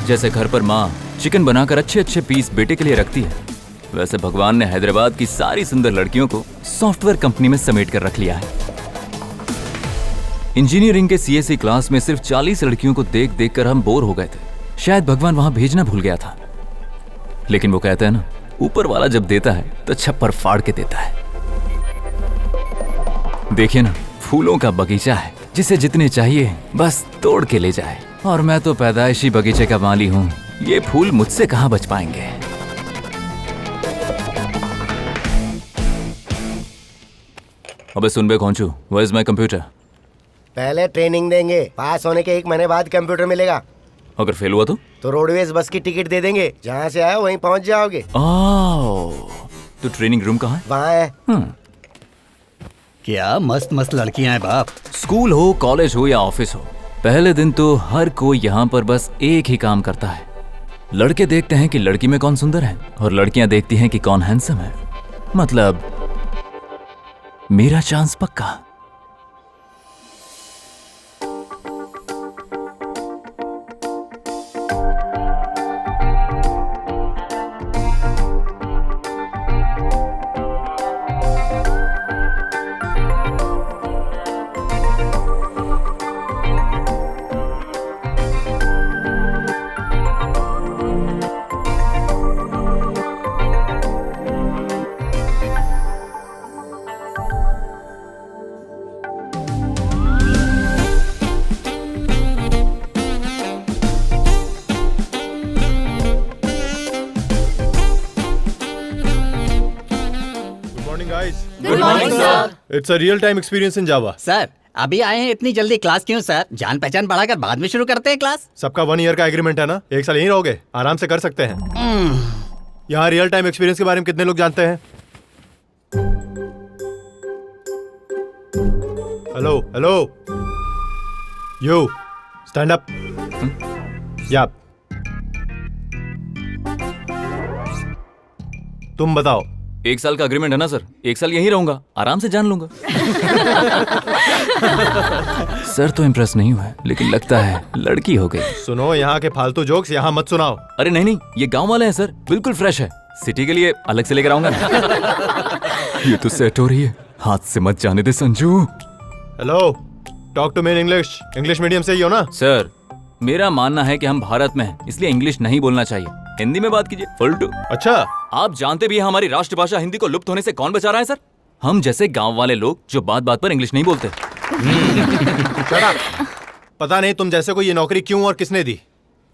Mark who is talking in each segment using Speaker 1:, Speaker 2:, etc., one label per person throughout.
Speaker 1: जैसे घर पर माँ चिकन बनाकर अच्छे अच्छे पीस बेटे के लिए रखती है, वैसे भगवान ने हैदराबाद की सारी सुंदर लड़कियों को सॉफ्टवेयर कंपनी में समेट कर रख लिया है। इंजीनियरिंग के सीएससी क्लास में सिर्फ 40 लड़कियों को देख देख कर हम बोर हो गए थे। शायद भगवान वहां भेजना भूल गया था। लेकिन वो कहते हैं ना, ऊपर वाला जब देता है तो छप्पर फाड़ के देता है। देखिए ना, फूलों का बगीचा है, जिसे जितने चाहिए बस तोड़ के ले जाए। और मैं तो पैदाइशी बगीचे का माली हूँ, ये फूल मुझसे कहाँ बच पाएंगे। अबे सुन बे खोंचू, Where is my computer?
Speaker 2: पहले ट्रेनिंग देंगे, पास होने के 1 महीने बाद कंप्यूटर मिलेगा।
Speaker 1: अगर फेल हुआ तो
Speaker 2: रोडवेज बस की टिकट दे देंगे, जहाँ से आया वहीं पहुँच जाओगे।
Speaker 1: तो ट्रेनिंग रूम कहाँ है?
Speaker 2: वहाँ है।
Speaker 3: क्या मस्त मस्त लड़कियां हैं बाप।
Speaker 1: स्कूल हो, कॉलेज हो या ऑफिस हो, पहले दिन तो हर कोई यहाँ पर बस एक ही काम करता है। लड़के देखते हैं कि लड़की में कौन सुंदर है, और लड़कियां देखती हैं कि कौन हैंडसम है। मतलब मेरा चांस पक्का।
Speaker 4: Good morning, sir. It's a real-time experience in Java.
Speaker 3: Sir अभी आए हैं, इतनी जल्दी क्लास क्यों सर? जान पहचान बढ़ाकर बाद में शुरू करते हैं क्लास।
Speaker 4: सबका 1 ईयर का एग्रीमेंट है ना, 1 साल यहीं रहोगे, आराम से कर सकते हैं। यहाँ रियल टाइम एक्सपीरियंस के बारे में कितने लोग जानते हैं? Hello hello, you stand up. या तुम बताओ।
Speaker 1: 1 साल का अग्रीमेंट है ना सर, 1 साल यहीं रहूंगा, आराम से जान लूंगा। सर तो इम्प्रेस नहीं हुआ, लेकिन लगता है लड़की हो गई।
Speaker 4: सुनो, यहाँ के फालतू जोक्स यहाँ मत सुनाओ।
Speaker 1: अरे नहीं नहीं, ये गांव वाले हैं सर, बिल्कुल फ्रेश है। सिटी के लिए अलग से लेकर आऊंगा। ये तो सेट हो रही है, हाथ से मत जाने दे Sanju.
Speaker 4: Hello, talk to me in English. English medium से ही हो ना?
Speaker 1: सर मेरा मानना है कि हम भारत में हैं, इसलिए इंग्लिश नहीं बोलना चाहिए, हिंदी में बात कीजिए। फुलटू।
Speaker 4: अच्छा,
Speaker 1: आप जानते भी हैं हमारी राष्ट्रभाषा हिंदी को लुप्त होने से कौन बचा रहा है सर? हम जैसे गांव वाले लोग जो बात बात पर इंग्लिश नहीं बोलते।
Speaker 4: पता नहीं तुम जैसे को ये नौकरी क्यों और किसने दी।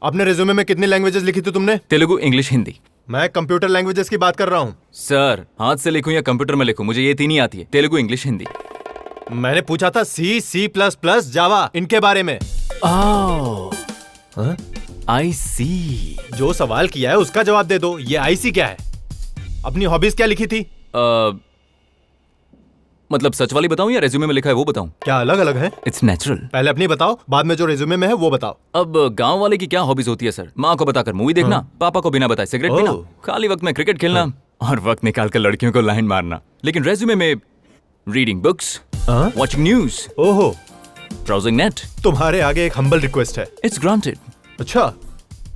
Speaker 4: अपने रिज्यूमे में कितनी लैंग्वेजेस लिखी थी तुमने?
Speaker 1: तेलुगु, इंग्लिश, हिंदी।
Speaker 4: मैं कंप्यूटर लैंग्वेजेस की बात कर रहा हूँ।
Speaker 1: सर हाथ से लिखूं या कंप्यूटर में लिखूं, मुझे ये तीन ही आती है, तेलुगु, इंग्लिश, हिंदी।
Speaker 4: मैंने पूछा था सी, C++, जावा, इनके बारे में।
Speaker 1: आई सी।
Speaker 4: जो सवाल किया है उसका जवाब दे दो। ये IC क्या है? अपनी हॉबीज क्या लिखी थी?
Speaker 1: मतलब सच वाली बताऊं या रेज्यूमे में लिखा है वो बताऊं?
Speaker 4: क्या अलग अलग है?
Speaker 1: It's natural.
Speaker 4: पहले अपनी बताओ, बाद में जो रेज्यूमे में है वो बताओ।
Speaker 1: अब गांव वाले की क्या हॉबीज होती है सर? माँ को बताकर मूवी देखना, पापा को बिना बताए सिगरेट पीना, खाली वक्त में क्रिकेट खेलना और वक्त निकालकर लड़कियों को लाइन मारना। लेकिन रेज्यूमे में रीडिंग बुक्स, वॉचिंग न्यूज,
Speaker 4: ओहो,
Speaker 1: ब्राउजिंग नेट।
Speaker 4: तुम्हारे आगे एक हम्बल रिक्वेस्ट है।
Speaker 1: It's granted.
Speaker 4: अच्छा,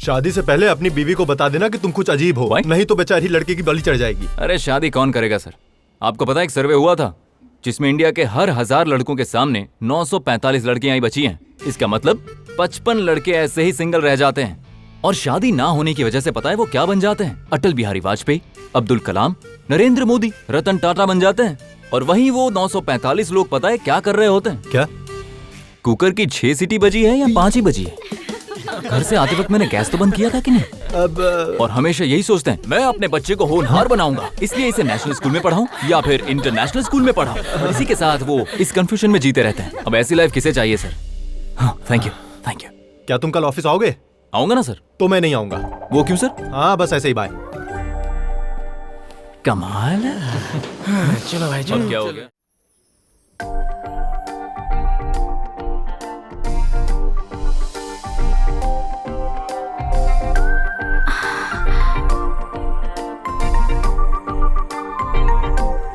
Speaker 4: शादी से पहले अपनी बीवी को बता देना कि तुम कुछ अजीब हो।
Speaker 1: Why?
Speaker 4: नहीं तो बेचारी लड़के की बलि चढ़ जाएगी।
Speaker 1: अरे शादी कौन करेगा सर? आपको पता है एक सर्वे हुआ था जिसमें इंडिया के हर 1000 लड़कों के सामने 945 लड़कियां ही बची हैं। इसका मतलब 55 लड़के ऐसे ही सिंगल रह जाते हैं। और शादी ना होने की वजह से पता है वो क्या बन जाते हैं? अटल बिहारी वाजपेयी, अब्दुल कलाम, नरेंद्र मोदी, रतन टाटा बन जाते हैं। और वहीं वो 945 लोग पता है क्या कर रहे होते हैं?
Speaker 4: क्या?
Speaker 1: कुकर की 6 सीटी बजी है या 5 ही बजी है? घर से आते वक्त मैंने गैस तो बंद किया था कि नहीं? और हमेशा यही सोचते हैं, मैं अपने बच्चे को होनहार बनाऊंगा, इसलिए इसे नेशनल स्कूल में पढ़ाऊं या फिर इंटरनेशनल स्कूल में पढ़ाऊं। इसी के साथ वो इस कंफ्यूजन में जीते रहते हैं। अब ऐसी लाइफ किसे चाहिए सर? हाँ, थैंक यू, थैंक यू।
Speaker 4: क्या तुम कल ऑफिस आओगे?
Speaker 1: आऊंगा ना सर।
Speaker 4: तो मैं नहीं आऊंगा।
Speaker 1: वो क्यों सर?
Speaker 4: हाँ, बस ऐसे ही, बाय।
Speaker 1: कमाल।
Speaker 2: चलो भाई, चलो।
Speaker 1: क्या हो गया?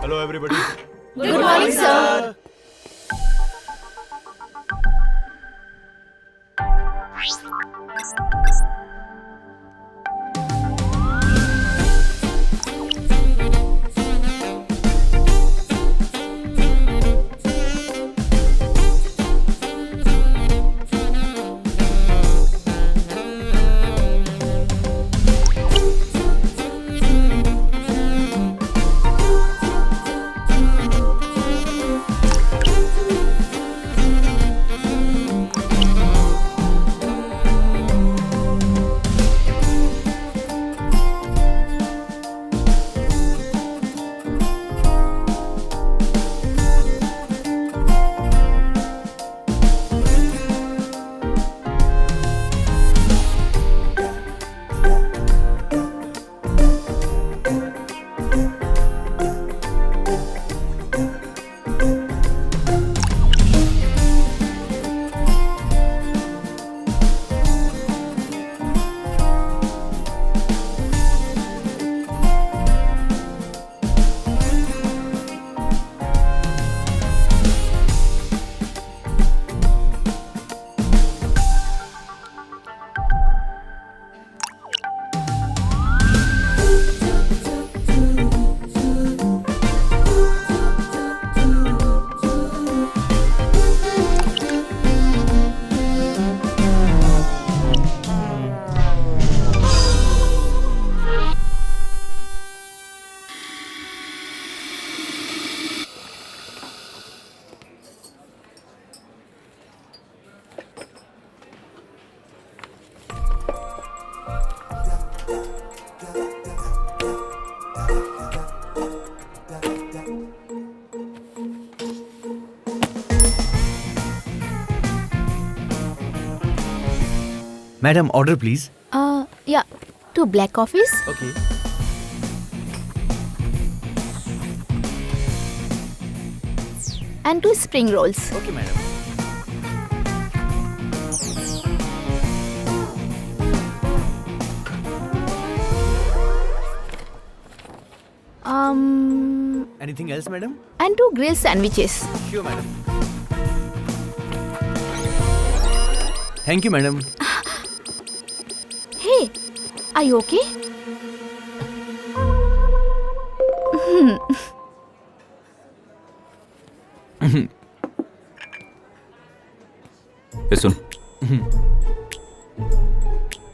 Speaker 4: Hello everybody.
Speaker 5: Good morning sir.
Speaker 6: Madam order please.
Speaker 5: Yeah, 2 black coffees.
Speaker 6: Okay.
Speaker 5: And 2 spring rolls.
Speaker 6: Okay madam. Anything else madam?
Speaker 5: And 2 grilled sandwiches.
Speaker 6: Sure madam. Thank you madam.
Speaker 5: Hey, are you okay?
Speaker 1: ये सुन,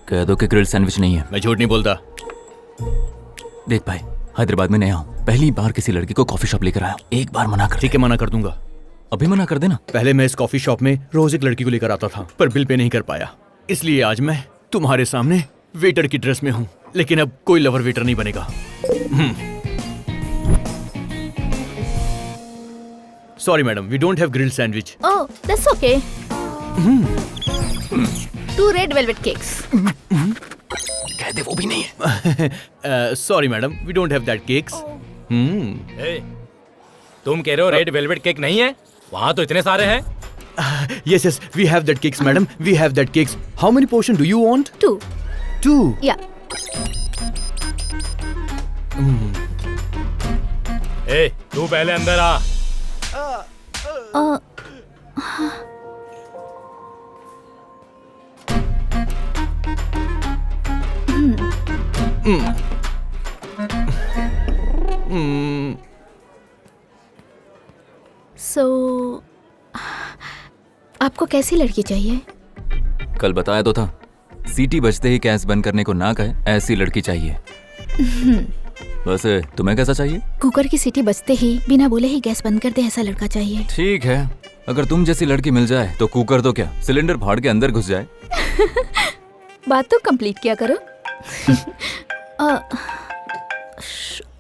Speaker 1: कह दो कि grilled sandwich नहीं है।
Speaker 6: मैं झूठ नहीं बोलता।
Speaker 1: देख भाई, हैदराबाद में नया हूँ, पहली बार किसी लड़की को कॉफी शॉप लेकर आया हूँ। एक बार मना कर।
Speaker 6: ठीक है, मना कर दूंगा।
Speaker 1: अभी मना कर देना।
Speaker 6: पहले मैं इस कॉफी शॉप में रोज एक लड़की को लेकर आता था, पर बिल पे नहीं कर पाया, इसलिए आज मैं तुम्हारे सामने वेटर की ड्रेस में हूँ। लेकिन अब कोई लवर वेटर नहीं बनेगा। Sorry madam, we don't have grilled sandwich.
Speaker 5: Oh, that's okay. 2 red velvet cakes.
Speaker 1: कह दे वो भी नहीं है।
Speaker 6: Sorry madam, we don't have that cakes.
Speaker 7: तुम कह रहे हो रेड वेलवेट केक नहीं है? वहाँ तो इतने सारे हैं।
Speaker 6: Yes, yes, we have that cakes, madam. We have that cakes. How many portion do you want?
Speaker 5: 2.
Speaker 6: 2.
Speaker 5: Yeah.
Speaker 7: ए, तू पहले अंदर आ।
Speaker 5: So, आपको कैसी लड़की चाहिए?
Speaker 1: कल बताया तो था, सीटी बजते ही गैस बंद करने को ना कहे ऐसी लड़की चाहिए। वैसे तुम्हें कैसा चाहिए?
Speaker 5: कुकर की सीटी बजते ही बिना बोले ही गैस बंद कर दे ऐसा लड़का चाहिए।
Speaker 1: ठीक है, अगर तुम जैसी लड़की मिल जाए तो कुकर तो क्या, सिलेंडर फाड़ के अंदर घुस जाए।
Speaker 5: बात तो कंप्लीट किया करो।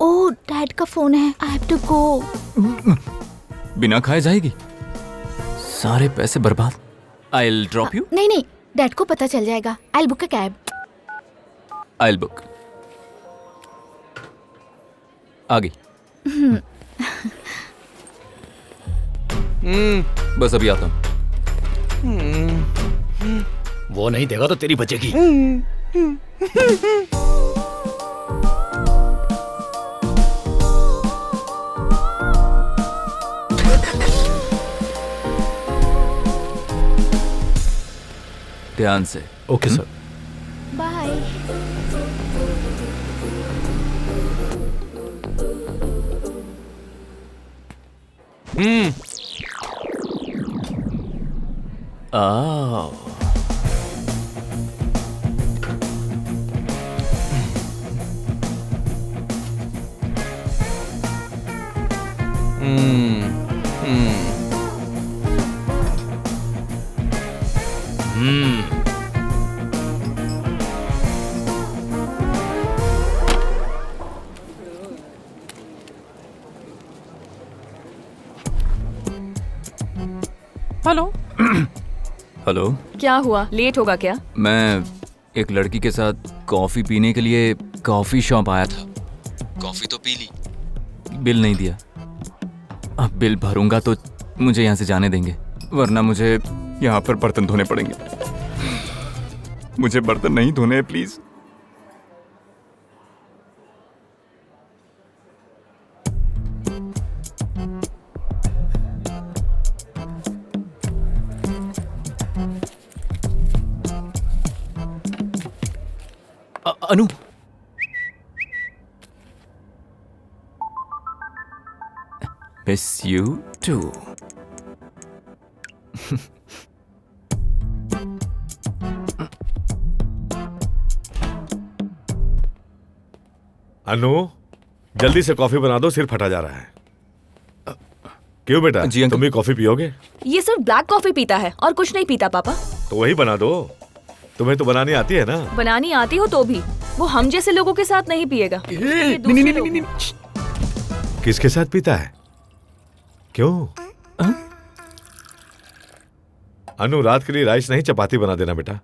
Speaker 5: ओ, डैड का फोन है। I have to go.
Speaker 1: बिना खाए जाएगी? सारे पैसे बर्बाद। I'll drop you?
Speaker 5: नहीं नहीं, डैड को पता चल जाएगा। I'll book a cab.
Speaker 1: I'll book. आ गई। बस अभी आता हूँ।
Speaker 7: वो नहीं देगा तो तेरी बचेगी।
Speaker 1: ध्यान से।
Speaker 4: Okay sir.
Speaker 5: Bye.
Speaker 8: Hello.
Speaker 1: Hello.
Speaker 8: क्या हुआ, लेट होगा क्या?
Speaker 1: मैं एक लड़की के साथ कॉफी पीने के लिए कॉफी शॉप आया था। कॉफी तो पी ली, बिल नहीं दिया। अब बिल भरूंगा तो मुझे यहाँ से जाने देंगे, वरना मुझे यहाँ पर बर्तन धोने पड़ेंगे। मुझे बर्तन नहीं धोने हैं, please. Anu, miss you too.
Speaker 9: Anu, जल्दी से कॉफी बना दो, सिर फटा जा रहा है। क्यों बेटा,
Speaker 1: जी अंकल।
Speaker 9: तुम भी कॉफी पियोगे?
Speaker 8: ये सिर्फ ब्लैक कॉफी पीता है और कुछ नहीं पीता पापा।
Speaker 9: तो वही बना दो, तुम्हें तो बनानी आती है ना।
Speaker 8: बनानी आती हो तो भी वो हम जैसे लोगों के साथ नहीं पिएगा। ये दूसरे लोग हैं।
Speaker 9: किसके साथ पीता है? क्यों? अनु, रात के लिए राइस नहीं चपाती बना देना बेटा।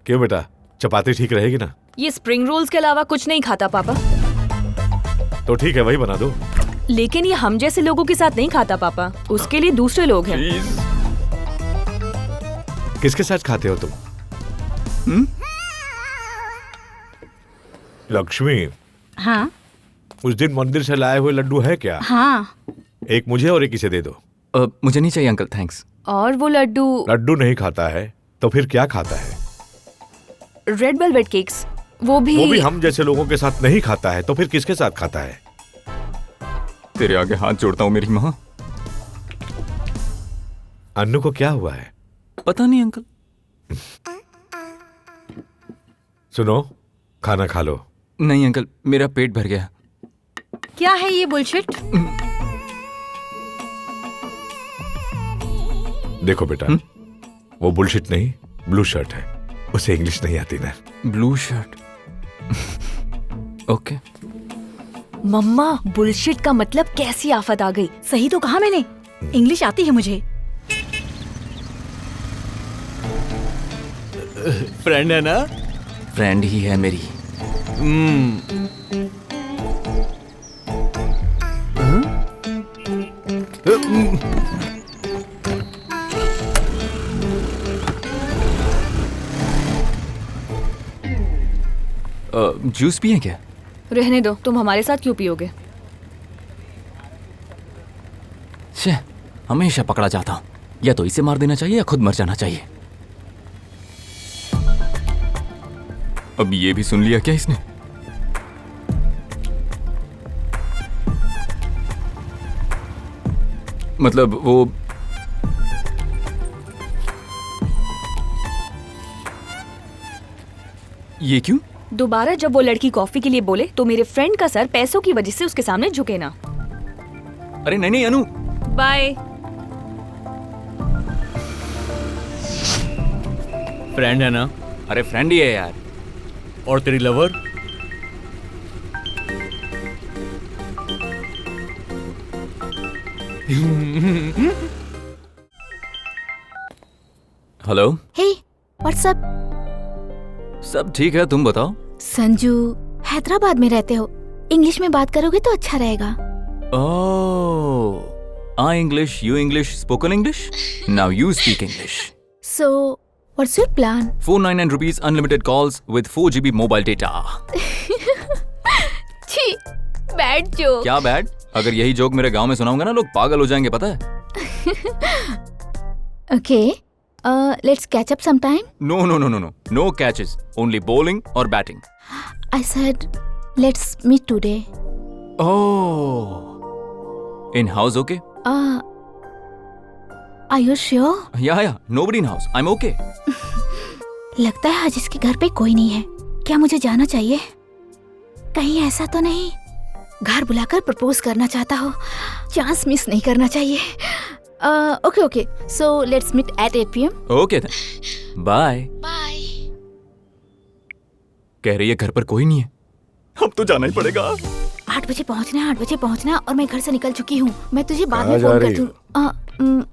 Speaker 9: क्यों बेटा, चपाती ठीक रहेगी ना?
Speaker 8: ये स्प्रिंग रोल्स के अलावा कुछ नहीं खाता पापा।
Speaker 9: तो ठीक है, वही बना दो।
Speaker 8: लेकिन ये हम जैसे लोगों के साथ नहीं खाता पापा, उसके लिए दूसरे लोग हैं।
Speaker 9: किसके साथ खाते हो तुम? लक्ष्मी,
Speaker 5: हाँ
Speaker 9: उस दिन मंदिर से लाए हुए लड्डू है क्या?
Speaker 5: हाँ।
Speaker 9: एक मुझे और एक इसे दे दो।
Speaker 1: मुझे नहीं चाहिए अंकल, थैंक्स।
Speaker 8: और वो लड्डू
Speaker 9: लड्डू नहीं खाता है तो फिर क्या खाता है?
Speaker 8: रेड वेलवेट केक्स, वो भी
Speaker 9: हम जैसे लोगों के साथ नहीं खाता है तो फिर किसके साथ खाता है?
Speaker 1: तेरे आगे हाथ जोड़ता हूँ मेरी माँ।
Speaker 9: अन्नू को क्या हुआ है?
Speaker 1: पता नहीं अंकल।
Speaker 9: सुनो, खाना खा लो।
Speaker 1: नहीं अंकल, मेरा पेट भर गया।
Speaker 5: क्या है ये बुलशिट?
Speaker 9: देखो बेटा, वो बुलशिट नहीं, ब्लू शर्ट है। उसे इंग्लिश नहीं आती ना।
Speaker 1: Blue shirt. ओके।
Speaker 8: मम्मा, बुलशिट का मतलब कैसी आफत आ गई?
Speaker 5: सही तो कहा मैंने, इंग्लिश आती है मुझे।
Speaker 6: फ्रेंड है ना?
Speaker 1: फ्रेंड ही है मेरी। जूस पिए क्या?
Speaker 8: रहने दो, तुम हमारे साथ क्यों पियोगे?
Speaker 1: छे, हमेशा पकड़ा जाता हूं। या तो इसे मार देना चाहिए या खुद मर जाना चाहिए। अब ये भी सुन लिया क्या इसने? मतलब वो ये क्यों?
Speaker 8: दोबारा जब वो लड़की कॉफी के लिए बोले तो मेरे फ्रेंड का सर पैसों की वजह से उसके सामने झुके ना।
Speaker 1: अरे नहीं नहीं अनु।
Speaker 8: बाय।
Speaker 6: फ्रेंड है ना?
Speaker 1: अरे फ्रेंड ही है यार।
Speaker 6: और तेरी लवर?
Speaker 1: हेलो।
Speaker 5: हे, व्हाट्सअप?
Speaker 1: सब ठीक है, तुम बताओ।
Speaker 5: संजू, हैदराबाद में रहते हो, इंग्लिश में बात करोगे तो अच्छा रहेगा।
Speaker 1: Oh, I English, you English, spoken English. Now you speak English.
Speaker 5: So, what's your plan?
Speaker 1: 499 rupees unlimited calls with 4 GB mobile data.
Speaker 5: छी, बैड जोक।
Speaker 1: क्या बैड? अगर यही जोक मेरे गांव में सुनाऊंगा ना, लोग पागल हो जाएंगे, पता है?
Speaker 5: Okay, let's catch up sometime.
Speaker 1: No, no, no, no, no. No catches. Only bowling or batting.
Speaker 5: I said, let's meet today.
Speaker 1: Oh. In house, okay?
Speaker 5: Are you sure?
Speaker 1: Yeah, yeah. Nobody in house. I'm okay.
Speaker 5: लगता है आज इसके घर पे कोई नहीं है। क्या मुझे जाना चाहिए? कहीं ऐसा तो नहीं घर बुलाकर प्रपोज करना चाहता हो? चांस मिस नहीं करना चाहिए। Okay, okay. So let's meet at 8 p.m.
Speaker 1: Okay then. Bye.
Speaker 5: Bye.
Speaker 1: कह रही है घर पर कोई नहीं है। अब तो जाना ही पड़ेगा।
Speaker 5: 8 बजे पहुंचना है, 8 बजे पहुंचना, और मैं घर से निकल चुकी हूँ। मैं तुझे बाद में
Speaker 2: कहाँ
Speaker 5: फोन
Speaker 2: जा
Speaker 5: करती
Speaker 2: रही
Speaker 5: हूँ।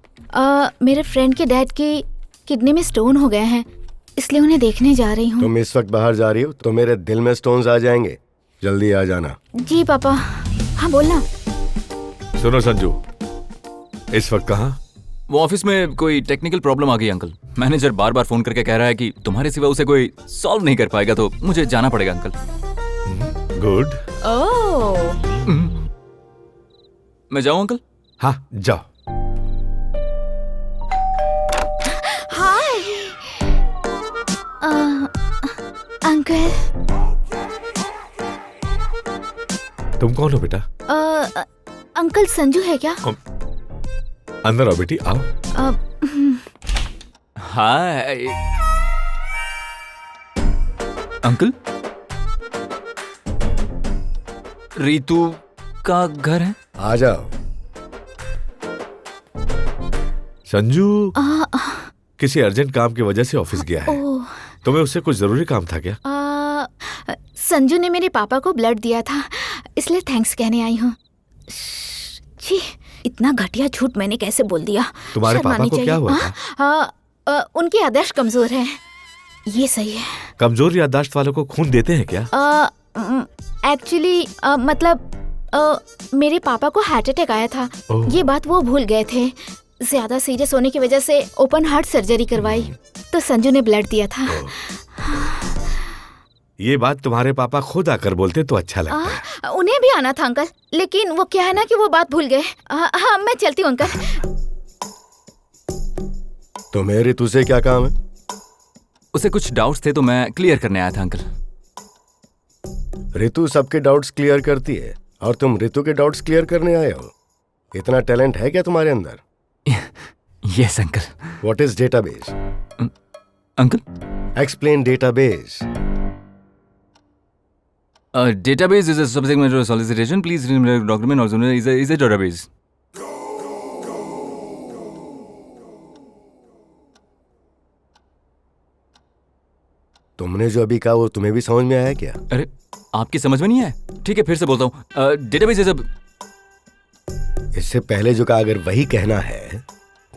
Speaker 5: मेरे फ्रेंड के डैड की किडनी में स्टोन हो गए हैं, इसलिए उन्हें देखने जा रही हूँ।
Speaker 2: तुम इस वक्त बाहर जा रही हो तो मेरे दिल में स्टोन्स आ जाएंगे। जल्दी आ जाना।
Speaker 5: जी पापा। हाँ बोलना।
Speaker 9: सुनो संजू, इस वक्त कहाँ?
Speaker 1: वो ऑफिस में कोई टेक्निकल प्रॉब्लम आ गई अंकल। मैनेजर बार बार फोन करके कह रहा है कि तुम्हारे सिवा उसे कोई सॉल्व नहीं कर पाएगा, तो मुझे जाना पड़ेगा अंकल।
Speaker 9: गुड।
Speaker 8: ओह,
Speaker 1: मैं जाऊँ अंकल?
Speaker 9: हाँ जाओ।
Speaker 5: Hi uncle.
Speaker 9: तुम कौन हो बेटा?
Speaker 5: अंकल संजू है क्या?
Speaker 9: अंदर आओ बेटी, आओ।
Speaker 1: Hi uncle. रीतू का घर है?
Speaker 2: आ जाओ।
Speaker 9: संजू किसी अर्जेंट काम की वजह से ऑफिस गया है। तुम्हें उससे कुछ जरूरी काम था क्या?
Speaker 5: संजू ने मेरे पापा को ब्लड दिया था, इसलिए थैंक्स कहने आई हूँ। छी, इतना घटिया झूठ मैंने कैसे बोल दिया?
Speaker 9: तुम्हारे पापा को क्या हुआ था?
Speaker 5: उनकी आदर्श कमजोर है। ये सही है।
Speaker 9: कमजोर याददाश्त वालों को खून देते हैं क्या?
Speaker 5: एक्चुअली मतलब मेरे पापा को हार्ट अटैक आया था। ये बात वो भूल गए थे। ज्यादा सीरियस होने की वजह से ओपन हार्ट सर्जरी करवाई तो संजू ने ब्लड दिया था।
Speaker 9: ये बात तुम्हारे पापा खुद आकर बोलते तो अच्छा लगता है।
Speaker 5: उन्हें भी आना था अंकल, लेकिन वो क्या है ना कि वो बात भूल गए। हाँ मैं चलती हूँ अंकल।
Speaker 2: तो मेरे तुझसे क्या काम है?
Speaker 1: उसे कुछ डाउट्स थे तो मैं क्लियर करने आया था अंकल।
Speaker 2: रितु सबके डाउट्स क्लियर करती है और तुम रितु के डाउट्स क्लियर करने आए हो। इतना टैलेंट है क्या तुम्हारे अंदर?
Speaker 1: Yes uncle.
Speaker 2: What is database?
Speaker 1: Uncle,
Speaker 2: explain database.
Speaker 1: database is a subject matter solicitation. Please remember document also known is a database.
Speaker 2: तुमने जो अभी कहा वो तुम्हें भी समझ में आया क्या?
Speaker 1: अरे आपकी समझ में नहीं आया? ठीक है फिर से बोलता हूँ। डेटाबेस इज
Speaker 2: इससे पहले जो कहा अगर वही कहना है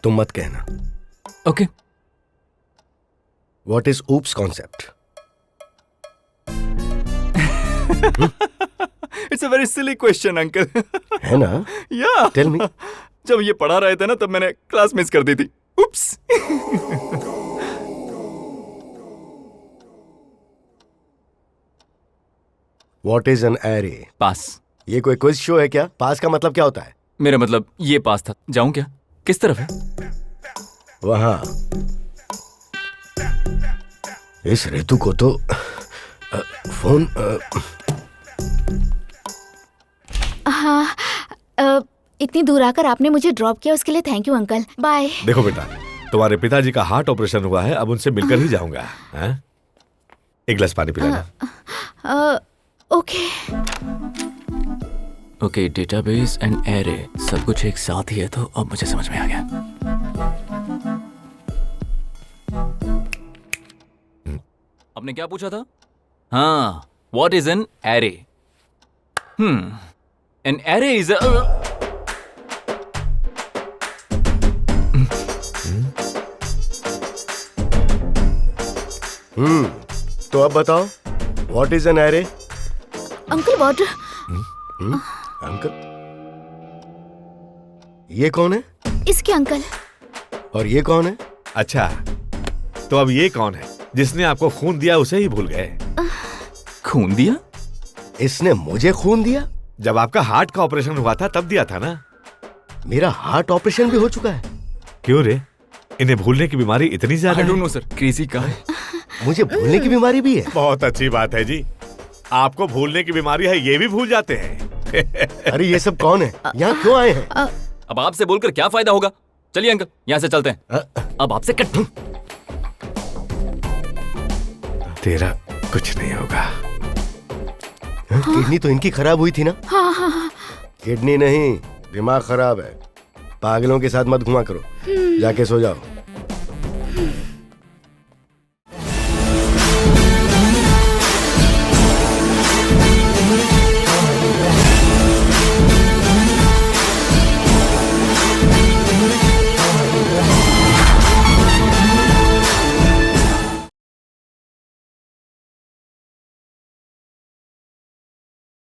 Speaker 2: तो मत कहना।
Speaker 1: Okay.
Speaker 2: What is oops concept?
Speaker 1: It's a very silly question uncle.
Speaker 2: है ना?
Speaker 1: या
Speaker 2: टेल मी।
Speaker 1: जब ये पढ़ा रहे थे ना तब मैंने क्लास मिस कर दी थी। Oops.
Speaker 2: What is an array?
Speaker 1: Pass.
Speaker 2: ये कोई क्विज शो है क्या? पास का मतलब क्या होता है?
Speaker 1: मेरा मतलब ये पास था। जाऊं क्या? किस तरफ है?
Speaker 2: वहां। इस ऋतु को तो फोन
Speaker 5: हाँ इतनी दूर आकर आपने मुझे ड्रॉप किया उसके लिए थैंक यू अंकल। बाय।
Speaker 9: देखो बेटा, तुम्हारे पिताजी का हार्ट ऑपरेशन हुआ है, अब उनसे मिलकर ही जाऊंगा। एक गिलास पानी पिलाना।
Speaker 5: Okay.
Speaker 1: Okay, database and array सब कुछ एक साथ ही है तो अब मुझे समझ में आ गया। आपने क्या पूछा था? हाँ, what is an array? An array is
Speaker 2: तो अब बताओ what is an array?
Speaker 5: Uncle water.
Speaker 2: Uncle? ये कौन है?
Speaker 5: इसके अंकल।
Speaker 2: और ये कौन है?
Speaker 9: अच्छा, तो अब ये कौन है जिसने आपको खून दिया उसे ही भूल गए?
Speaker 1: खून दिया?
Speaker 2: इसने मुझे खून दिया?
Speaker 9: जब आपका हार्ट का ऑपरेशन हुआ था तब दिया था ना?
Speaker 2: मेरा हार्ट ऑपरेशन भी हो चुका है।
Speaker 9: क्यों रे, इन्हें भूलने की बीमारी इतनी ज्यादा?
Speaker 1: I don't know sir, crazy का है।
Speaker 2: मुझे भूलने की बीमारी भी है?
Speaker 9: बहुत अच्छी बात है जी, आपको भूलने की बीमारी है ये भी भूल जाते हैं।
Speaker 2: अरे ये सब कौन है? यहाँ क्यों आए हैं?
Speaker 1: अब आपसे बोलकर क्या फायदा होगा? चलिए अंकल यहाँ से चलते हैं। अब आपसे कट।
Speaker 9: तेरा कुछ नहीं होगा।
Speaker 2: किडनी तो इनकी खराब हुई थी ना?
Speaker 5: हाँ।
Speaker 2: किडनी नहीं, दिमाग खराब है। पागलों के साथ मत घुमा करो, जाके सो जाओ।